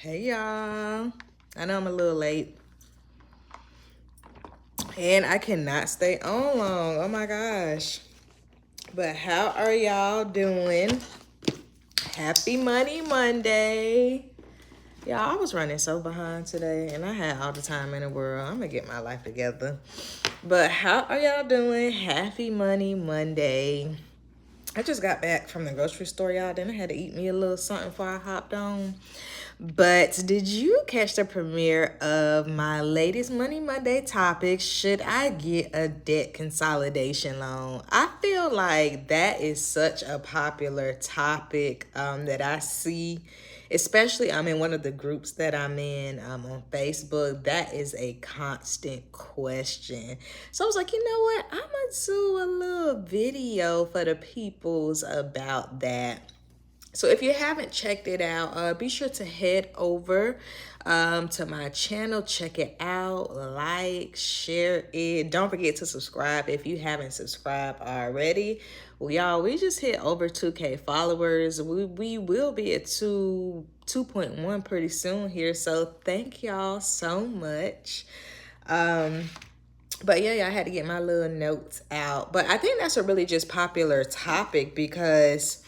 Hey y'all. I know I'm a little late. And I cannot stay on long. Oh my gosh. But how are y'all doing? Happy Money Monday. Y'all, I was running so behind today and I had all the time in the world. I'm gonna get my life together. But how are y'all doing? Happy Money Monday. I just got back from the grocery store, y'all. Then I had to eat me a little something before I hopped on. But did you catch the premiere of my latest Money Monday topic? Should I get a debt consolidation loan? I feel like that is such a popular topic that I see, especially I'm in one of the groups that I'm in on Facebook. That is a constant question. So I was like, you know what? I'm going to do a little video for the peoples about that. So if you haven't checked it out, be sure to head over to my channel, check it out, like, share it. Don't forget to subscribe if you haven't subscribed already. Well, y'all, we just hit over 2K followers. We will be at 2.1 pretty soon here. So thank y'all so much. But yeah, I had to get my little notes out. But I think that's a really just popular topic because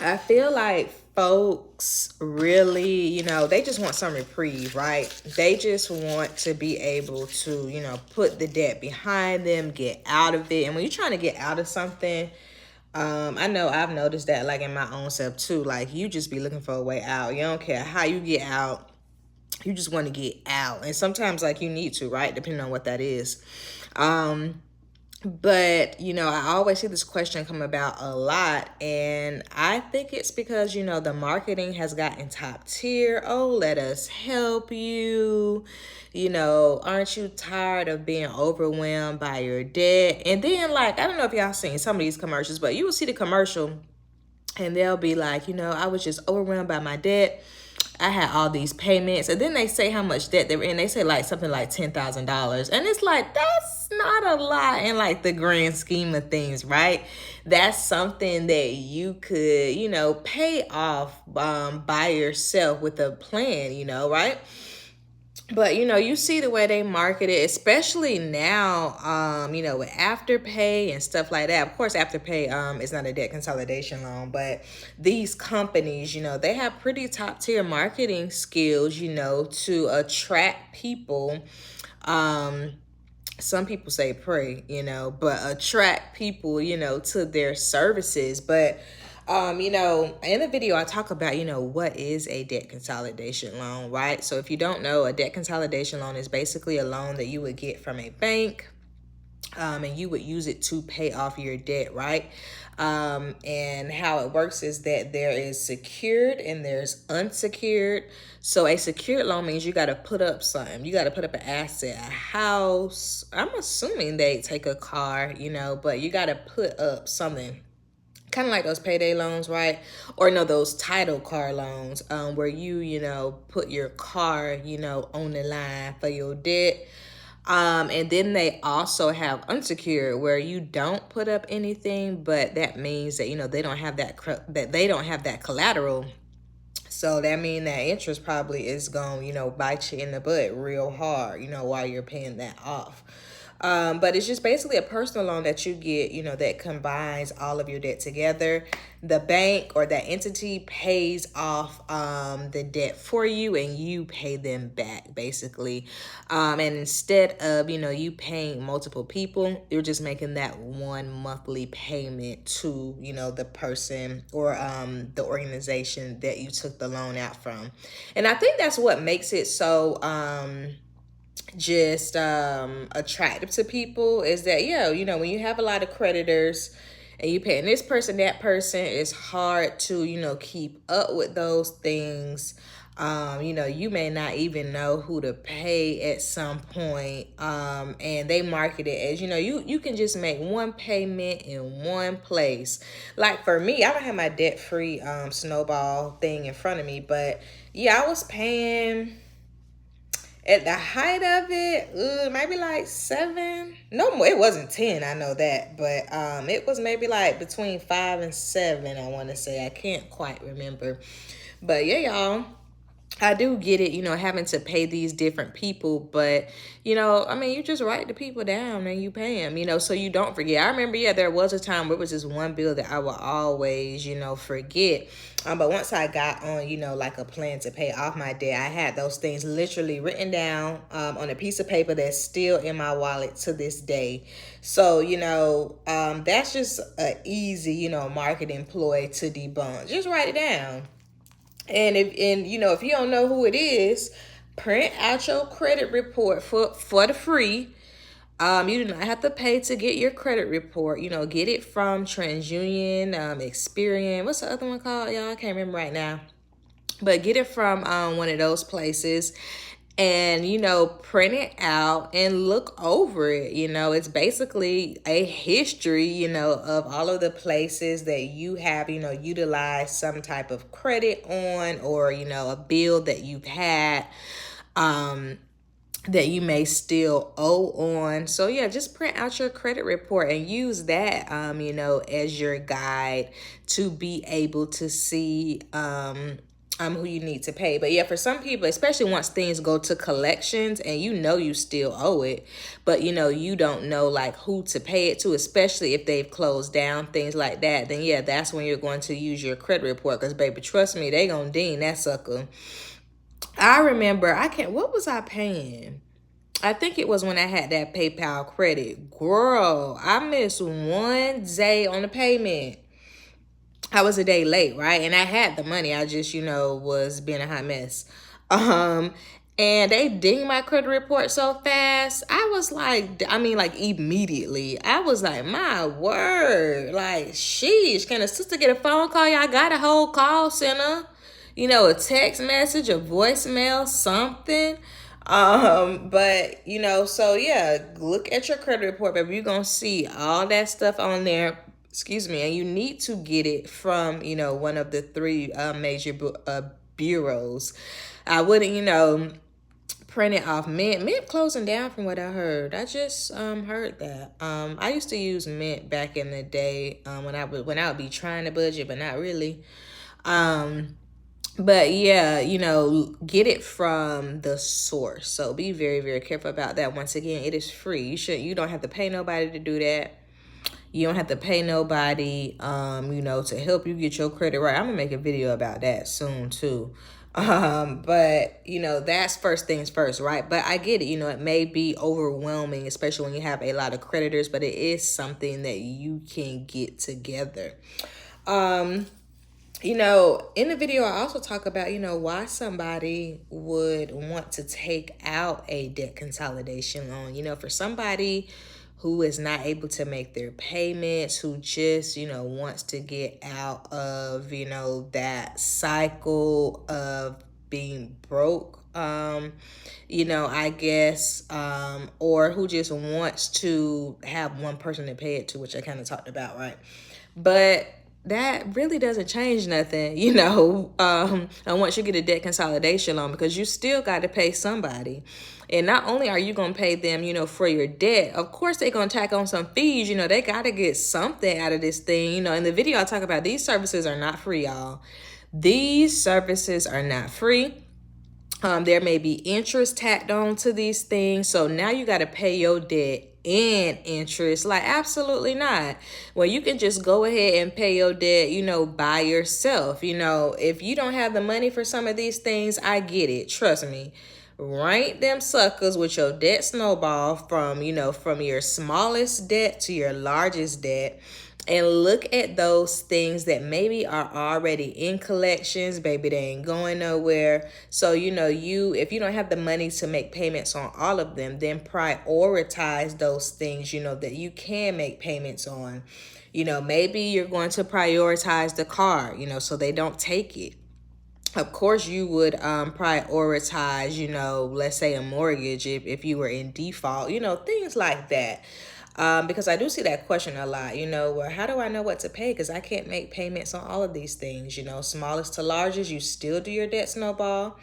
I feel like folks really, they just want some reprieve, right? They just want to be able to, put the debt behind them, get out of it. And when you're trying to get out of something, I know I've noticed that like in my own self too. Like you just be looking for a way out. You don't care how you get out. You just want to get out. And sometimes like you need to, right? Depending on what that is. But, I always see this question come about a lot. And I think it's because, the marketing has gotten top tier. Oh, let us help you. Aren't you tired of being overwhelmed by your debt? And then, like, I don't know if y'all seen some of these commercials, but you will see the commercial and they'll be like, I was just overwhelmed by my debt. I had all these payments. And then they say how much debt they were in. They say like something like $10,000. And it's like, that's not a lot in like the grand scheme of things, right? That's something that you could, pay off by yourself with a plan, right? But you see the way they market it, especially now, with Afterpay and stuff like that. Of course, Afterpay is not a debt consolidation loan, but these companies, they have pretty top tier marketing skills, to attract people. Some people say pray, but attract people, to their services. But in the video, I talk about, what is a debt consolidation loan, right? So if you don't know, a debt consolidation loan is basically a loan that you would get from a bank. And you would use it to pay off your debt, right? And how it works is that there is secured and there's unsecured. So a secured loan means you got to put up something. You got to put up an asset, a house. I'm assuming they take a car, but you got to put up something. Kind of like those payday loans, right? Or no, those title car loans, where you, put your car, on the line for your debt. And then they also have unsecured where you don't put up anything, but that means that, they don't have that collateral. So that means that interest probably is going, bite you in the butt real hard, while you're paying that off. But it's just basically a personal loan that you get, that combines all of your debt together. The bank or that entity pays off the debt for you and you pay them back, basically. And instead of, you paying multiple people, you're just making that one monthly payment to, the person or the organization that you took the loan out from. And I think that's what makes it so just attractive to people is that when you have a lot of creditors and you paying this person, that person, it's hard to keep up with those things. You may not even know who to pay at some point. And they market it as you can just make one payment in one place. Like for me, I don't have my debt-free snowball thing in front of me, but yeah, I was paying at the height of it, maybe like 7. No more. It wasn't 10. I know that, but it was maybe like between 5 and 7. I want to say. I can't quite remember, but yeah, y'all. I do get it, having to pay these different people, but I mean, you just write the people down and you pay them, so you don't forget. I remember, yeah, there was a time where it was this one bill that I would always, forget. But once I got on, like a plan to pay off my debt, I had those things literally written down on a piece of paper that's still in my wallet to this day. So, that's just a easy, marketing ploy to debunk. Just write it down. If you don't know who it is, print out your credit report for the free. You do not have to pay to get your credit report. Get it from TransUnion, Experian. What's the other one called, y'all? I can't remember right now. But get it from one of those places, and print it out and look over it. It's basically a history of all of the places that you have utilized some type of credit on, or a bill that you've had that you may still owe on. So yeah, just print out your credit report and use that as your guide to be able to see who you need to pay. But yeah, for some people, especially once things go to collections and you still owe it, but you don't know like who to pay it to, especially if they've closed down, things like that, then yeah, that's when you're going to use your credit report, because baby, trust me, they gonna ding that sucker. I remember, what was I paying? I think it was when I had that PayPal credit. Girl, I missed one day on the payment. I was a day late, right? And I had the money. I just, was being a hot mess. And they dinged my credit report so fast. I was like, like immediately. I was like, my word. Like, sheesh, can a sister get a phone call? Y'all got a whole call center? A text message, a voicemail, something. But so yeah, look at your credit report, baby. You're gonna see all that stuff on there. Excuse me, and you need to get it from one of the three major bureaus. I wouldn't print it off Mint closing down from what I heard. I just heard that. I used to use Mint back in the day when I would be trying to budget, but not really. But yeah, get it from the source. So be very, very careful about that. Once again, it is free. You don't have to pay nobody to do that. You don't have to pay nobody, to help you get your credit right. I'm gonna make a video about that soon too. But that's first things first, right? But I get it, it may be overwhelming, especially when you have a lot of creditors, but it is something that you can get together. In the video, I also talk about, why somebody would want to take out a debt consolidation loan. For somebody who is not able to make their payments, who just, wants to get out of, that cycle of being broke, I guess, or who just wants to have one person to pay it to, which I kind of talked about, right? But that really doesn't change nothing, and once you get a debt consolidation loan, because you still got to pay somebody. And not only are you going to pay them, for your debt, of course they're going to tack on some fees. They got to get something out of this thing. In the video I talk about, these services are not free, y'all. These services are not free. There may be interest tacked on to these things. So now you got to pay your debt and interest. Like, absolutely not. Well, you can just go ahead and pay your debt, by yourself. If you don't have the money for some of these things, I get it. Trust me. Rank them suckers with your debt snowball from your smallest debt to your largest debt. And look at those things that maybe are already in collections, baby, they ain't going nowhere. So, if you don't have the money to make payments on all of them, then prioritize those things, that you can make payments on. Maybe you're going to prioritize the car, so they don't take it. Of course, you would prioritize, let's say a mortgage if you were in default, things like that. Because I do see that question a lot, well, how do I know what to pay? Because I can't make payments on all of these things, smallest to largest, you still do your debt snowball.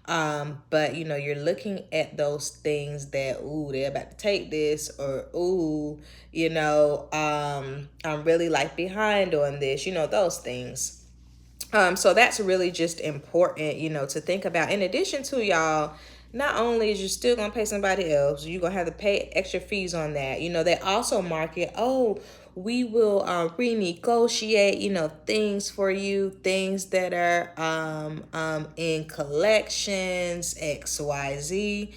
But you're looking at those things that, ooh, they're about to take this, or ooh, I'm really like behind on this, those things. So that's really just important, to think about. In addition to, y'all, not only is you still gonna pay somebody else, you're gonna have to pay extra fees on that. They also market, oh, we will renegotiate, things for you, things that are in collections, XYZ.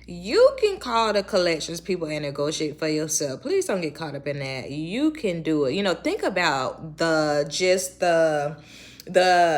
You can call the collections people and negotiate for yourself. Please don't get caught up in that. You can do it. Think about the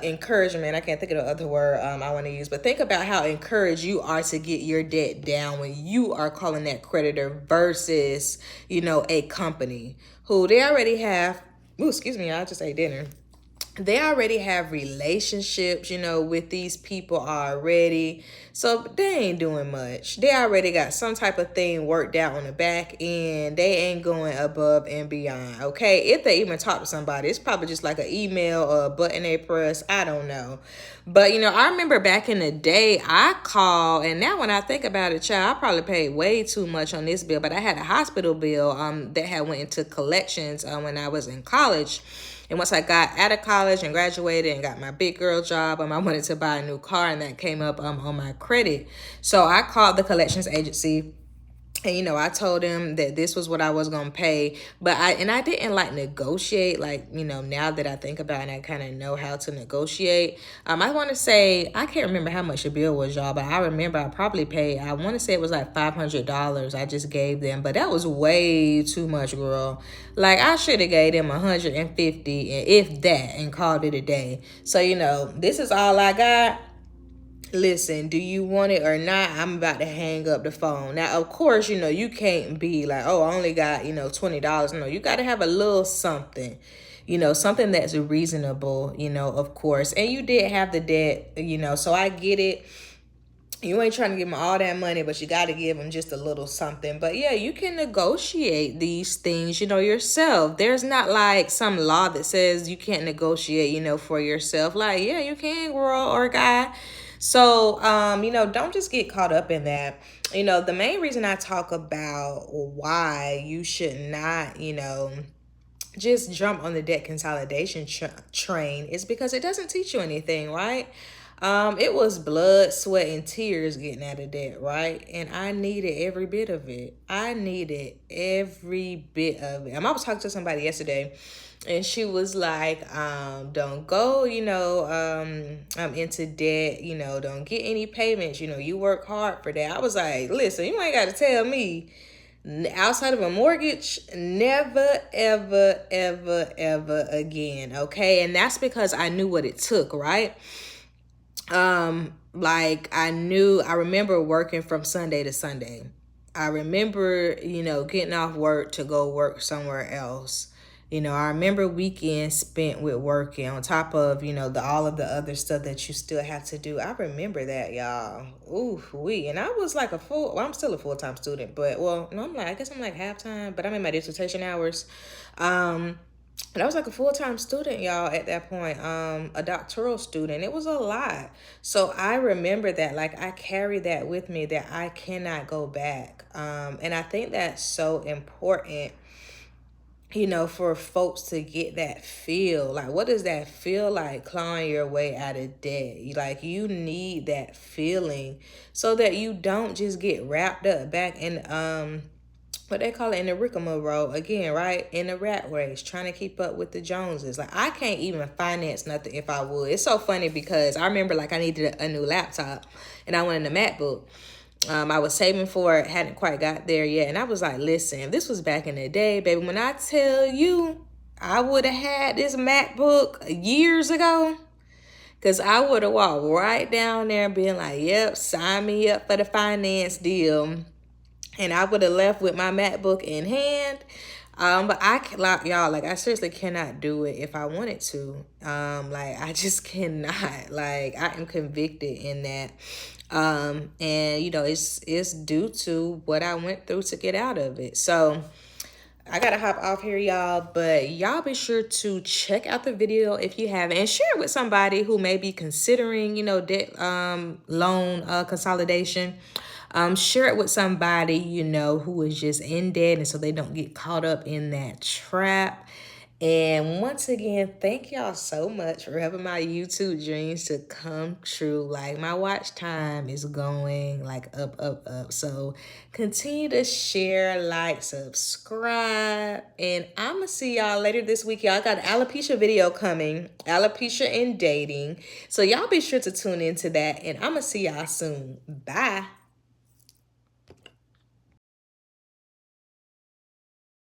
encouragement. I can't think of the other word I want to use, but think about how encouraged you are to get your debt down when you are calling that creditor versus, a company who they already have. Ooh, excuse me, I just ate dinner. They already have relationships, with these people already. So they ain't doing much. They already got some type of thing worked out on the back end. They ain't going above and beyond. Okay. If they even talk to somebody, it's probably just like an email or a button they press. I don't know. But, I remember back in the day, I called, and now when I think about it, child, I probably paid way too much on this bill, but I had a hospital bill that had went into collections when I was in college. And once I got out of college and graduated and got my big girl job, I wanted to buy a new car, and that came up on my credit. So I called the collections agency. And, I told them that this was what I was going to pay. But I didn't like negotiate. Like, now that I think about it and I kind of know how to negotiate. I want to say, I can't remember how much the bill was, y'all. But I remember I probably paid, I want to say it was like $500 I just gave them. But that was way too much, girl. Like, I should have gave them 150 and if that, and called it a day. So, this is all I got. Listen, do you want it or not? I'm about to hang up the phone. Now, of course, you can't be like, oh, I only got, $20. No, you got to have a little something, something that's reasonable, of course. And you did have the debt, so I get it. You ain't trying to give them all that money, but you got to give them just a little something. But yeah, you can negotiate these things, yourself. There's not like some law that says you can't negotiate, for yourself. Like, yeah, you can, girl or guy. So, don't just get caught up in that. The main reason I talk about why you should not, just jump on the debt consolidation train is because it doesn't teach you anything, right? It was blood, sweat, and tears getting out of debt, right? And I needed every bit of it. I needed every bit of it. I was talking to somebody yesterday, and she was like, don't go, into debt, don't get any payments, you work hard for that. I was like, listen, you ain't got to tell me. Outside of a mortgage, never, ever, ever, ever again, okay? And that's because I knew what it took, right? Like I remember working from Sunday to Sunday. I remember, getting off work to go work somewhere else. I remember weekends spent with working on top of, all of the other stuff that you still have to do. I remember that, y'all. Ooh, and I was like I'm still a full-time student, but no, I guess I'm like half-time, but I'm in my dissertation hours. But I was like a full-time student, y'all, at that point, a doctoral student. It was a lot. So I remember that, like I carry that with me that I cannot go back. And I think that's so important, for folks to get that feel. Like, what does that feel like clawing your way out of debt? Like, you need that feeling so that you don't just get wrapped up back in, what they call it, in the rigmarole again, right? In the rat race, trying to keep up with the Joneses. Like, I can't even finance nothing if I would. It's so funny because I remember like I needed a new laptop and I wanted a MacBook. I was saving for it, hadn't quite got there yet. And I was like, listen, this was back in the day, baby. When I tell you, I would have had this MacBook years ago. Because I would have walked right down there and been like, yep, sign me up for the finance deal. And I would have left with my MacBook in hand. But I seriously cannot do it if I wanted to. I just cannot. Like, I am convicted in that. And it's due to what I went through to get out of it. So I gotta hop off here, y'all, but y'all be sure to check out the video if you haven't, and share it with somebody who may be considering, debt loan consolidation. Share it with somebody, who is just in debt, and so they don't get caught up in that trap. And once again, thank y'all so much for helping my YouTube dreams to come true. Like, my watch time is going like up, up, up. So continue to share, like, subscribe. And I'm going to see y'all later this week. Y'all got an alopecia video coming, alopecia and dating. So y'all be sure to tune into that. And I'm going to see y'all soon. Bye.